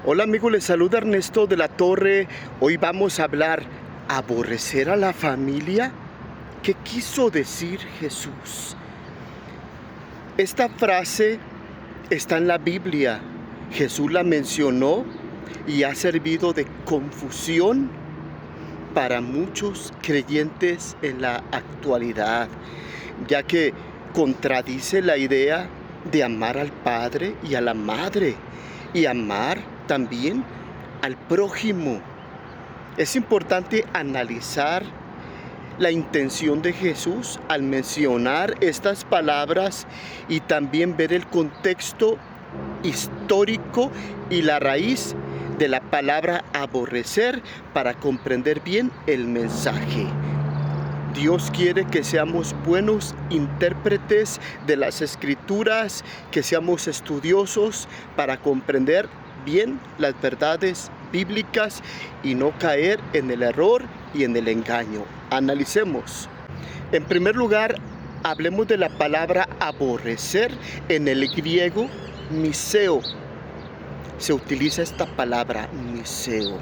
Hola amigos, les saluda Ernesto de la Torre. Hoy vamos a hablar, ¿aborrecer a la familia? ¿Qué quiso decir Jesús? Esta frase está en la Biblia. Jesús la mencionó y ha servido de confusión para muchos creyentes en la actualidad, ya que contradice la idea de amar al padre y a la madre y amar también al prójimo. Es importante analizar la intención de Jesús al mencionar estas palabras y también ver el contexto histórico y la raíz de la palabra aborrecer para comprender bien el mensaje. Dios quiere que seamos buenos intérpretes de las Escrituras, que seamos estudiosos para comprender bien las verdades bíblicas y no caer en el error y en el engaño. Analicemos. En primer lugar, hablemos de la palabra aborrecer. En el griego, miseo. Se utiliza esta palabra, miseo.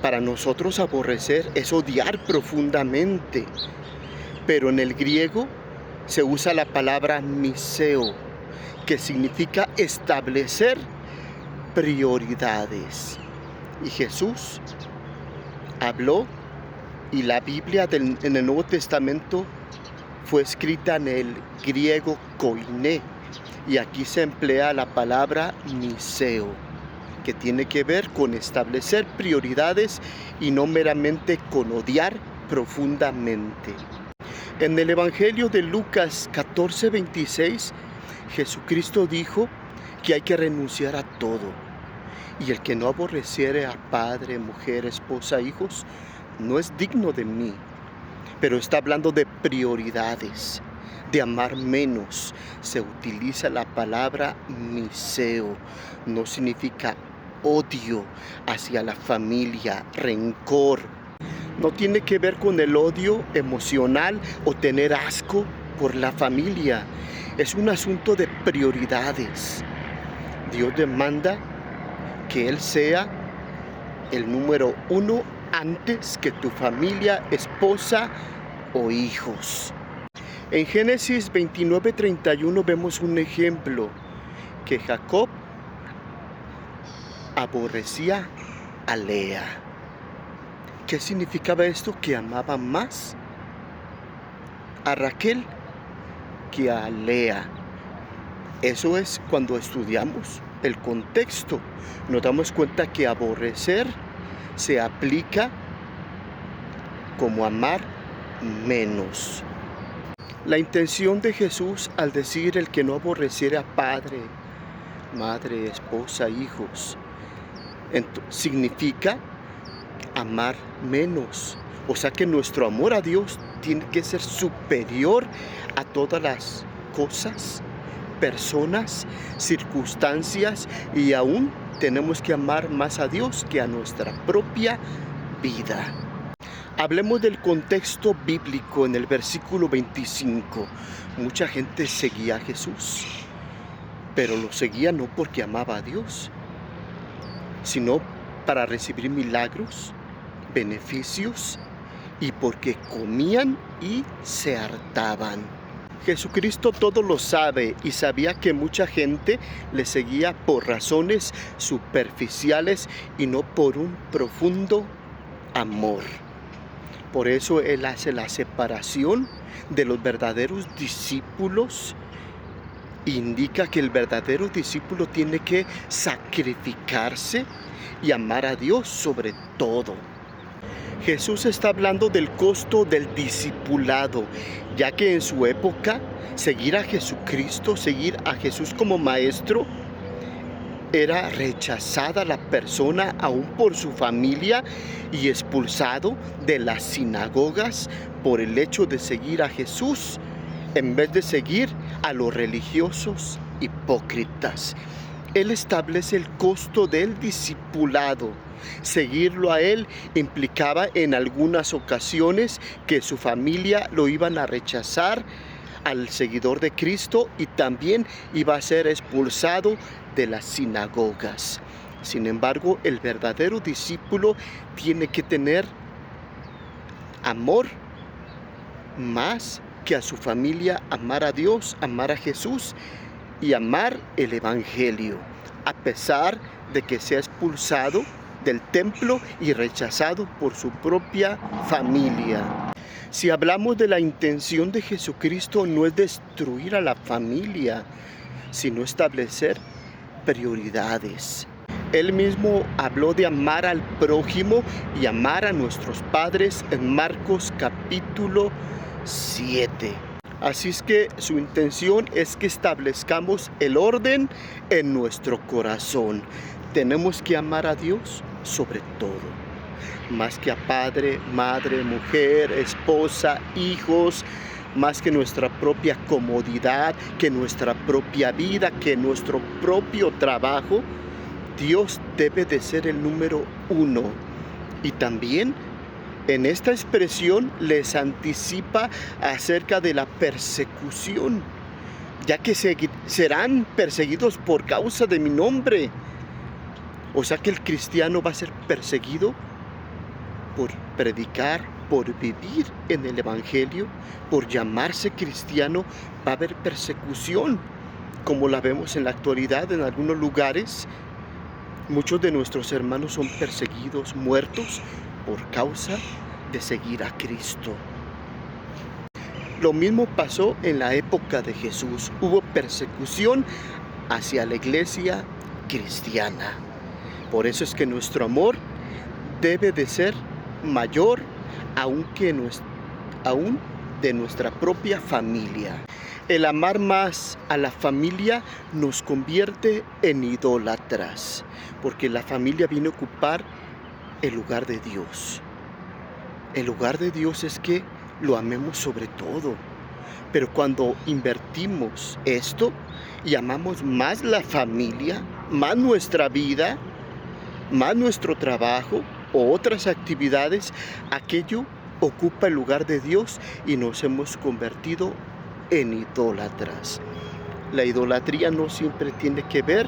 Para nosotros aborrecer es odiar profundamente, pero en el griego se usa la palabra miseo, que significa establecer prioridades. Y Jesús habló, y la Biblia en el Nuevo Testamento fue escrita en el griego koiné, y aquí se emplea la palabra miseo, que tiene que ver con establecer prioridades y no meramente con odiar profundamente. En el Evangelio de Lucas 14:26, Jesucristo dijo que hay que renunciar a todo. Y el que no aborreciere a padre, mujer, esposa, hijos, no es digno de mí. Pero está hablando de prioridades, de amar menos. Se utiliza la palabra miseo. No significa odio hacia la familia, rencor. No tiene que ver con el odio emocional o tener asco por la familia. Es un asunto de prioridades. Dios demanda que Él sea el número uno antes que tu familia, esposa o hijos. En Génesis 29:31 vemos un ejemplo, que Jacob aborrecía a Lea. ¿Qué significaba esto? Que amaba más a Raquel que a Lea. Eso es cuando estudiamos el contexto. Nos damos cuenta que aborrecer se aplica como amar menos. La intención de Jesús al decir el que no aborreciera a padre, madre, esposa, hijos, significa amar menos. O sea que nuestro amor a Dios tiene que ser superior a todas las cosas, personas, circunstancias, y aún tenemos que amar más a Dios que a nuestra propia vida. Hablemos del contexto bíblico en el versículo 25. Mucha gente seguía a Jesús, pero lo seguía no porque amaba a Dios, sino para recibir milagros, beneficios, y porque comían y se hartaban. Jesucristo todo lo sabe y sabía que mucha gente le seguía por razones superficiales y no por un profundo amor. Por eso Él hace la separación de los verdaderos discípulos. Indica que el verdadero discípulo tiene que sacrificarse y amar a Dios sobre todo. Jesús está hablando del costo del discipulado, ya que en su época seguir a Jesucristo, seguir a Jesús como maestro, era rechazada la persona aún por su familia y expulsado de las sinagogas por el hecho de seguir a Jesús en vez de seguir a los religiosos hipócritas. Él establece el costo del discipulado. Seguirlo a Él implicaba en algunas ocasiones que su familia lo iban a rechazar al seguidor de Cristo y también iba a ser expulsado de las sinagogas. Sin embargo, el verdadero discípulo tiene que tener amor más que a su familia, amar a Dios, amar a Jesús y amar el Evangelio, a pesar de que sea expulsado del templo y rechazado por su propia familia. Si hablamos de la intención de Jesucristo, no es destruir a la familia, sino establecer prioridades. Él mismo habló de amar al prójimo y amar a nuestros padres en Marcos capítulo 7. Así es que su intención es que establezcamos el orden en nuestro corazón. Tenemos que amar a Dios sobre todo, más que a padre, madre, mujer, esposa, hijos, más que nuestra propia comodidad, que nuestra propia vida, que nuestro propio trabajo. Dios debe de ser el número uno. Y también en esta expresión les anticipa acerca de la persecución, ya que serán perseguidos por causa de mi nombre. O sea que el cristiano va a ser perseguido por predicar, por vivir en el Evangelio, por llamarse cristiano. Va a haber persecución, como la vemos en la actualidad en algunos lugares. Muchos de nuestros hermanos son perseguidos, muertos, por causa de seguir a Cristo. Lo mismo pasó en la época de Jesús. Hubo persecución hacia la iglesia cristiana. Por eso es que nuestro amor debe de ser mayor aún de nuestra propia familia. El amar más a la familia nos convierte en idólatras, porque la familia viene a ocupar el lugar de Dios. El lugar de Dios es que lo amemos sobre todo. Pero cuando invertimos esto y amamos más la familia, más nuestra vida, más nuestro trabajo o otras actividades, aquello ocupa el lugar de Dios y nos hemos convertido en idólatras. La idolatría no siempre tiene que ver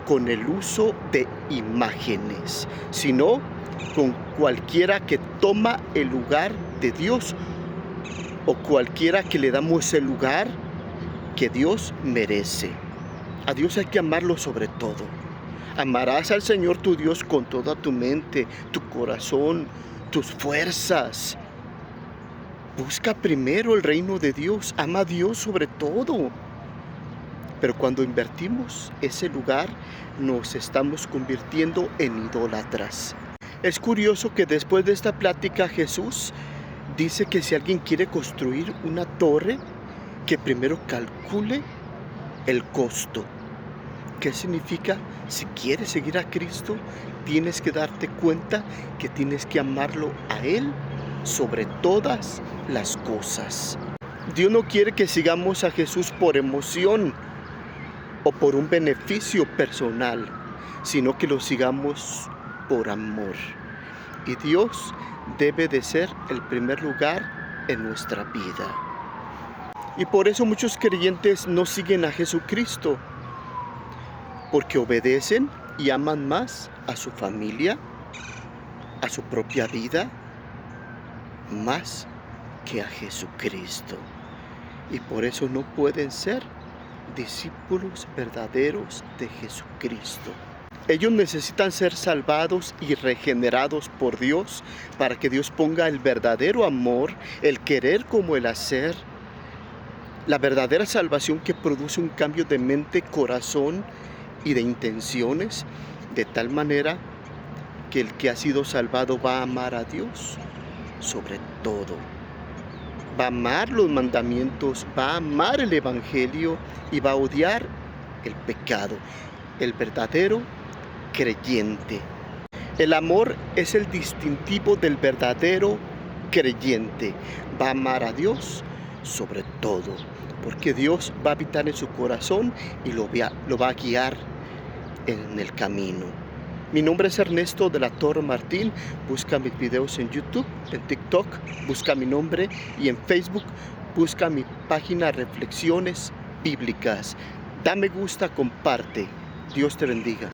con el uso de imágenes, sino con cualquiera que toma el lugar de Dios o cualquiera que le damos el lugar que Dios merece. A Dios hay que amarlo sobre todo. Amarás al Señor tu Dios con toda tu mente, tu corazón, tus fuerzas. Busca primero el reino de Dios, ama a Dios sobre todo. Pero cuando invertimos ese lugar, nos estamos convirtiendo en idólatras. Es curioso que después de esta plática Jesús dice que si alguien quiere construir una torre, que primero calcule el costo. ¿Qué significa? Si quieres seguir a Cristo, tienes que darte cuenta que tienes que amarlo a Él sobre todas las cosas. Dios no quiere que sigamos a Jesús por emoción o por un beneficio personal, sino que lo sigamos por amor. Y Dios debe de ser el primer lugar en nuestra vida. Y por eso muchos creyentes no siguen a Jesucristo, porque obedecen y aman más a su familia, a su propia vida, más que a Jesucristo. Y por eso no pueden ser discípulos verdaderos de Jesucristo. Ellos necesitan ser salvados y regenerados por Dios para que Dios ponga el verdadero amor, el querer como el hacer, la verdadera salvación que produce un cambio de mente, corazón y de intenciones, de tal manera que el que ha sido salvado va a amar a Dios sobre todo. Va a amar los mandamientos, va a amar el Evangelio y va a odiar el pecado. El verdadero creyente. El amor es el distintivo del verdadero creyente. Va a amar a Dios sobre todo, porque Dios va a habitar en su corazón y lo va a guiar en el camino. Mi nombre es Ernesto de la Torre Martín. Busca mis videos en YouTube, en TikTok, busca mi nombre, y en Facebook busca mi página Reflexiones Bíblicas. Da me gusta, comparte. Dios te bendiga.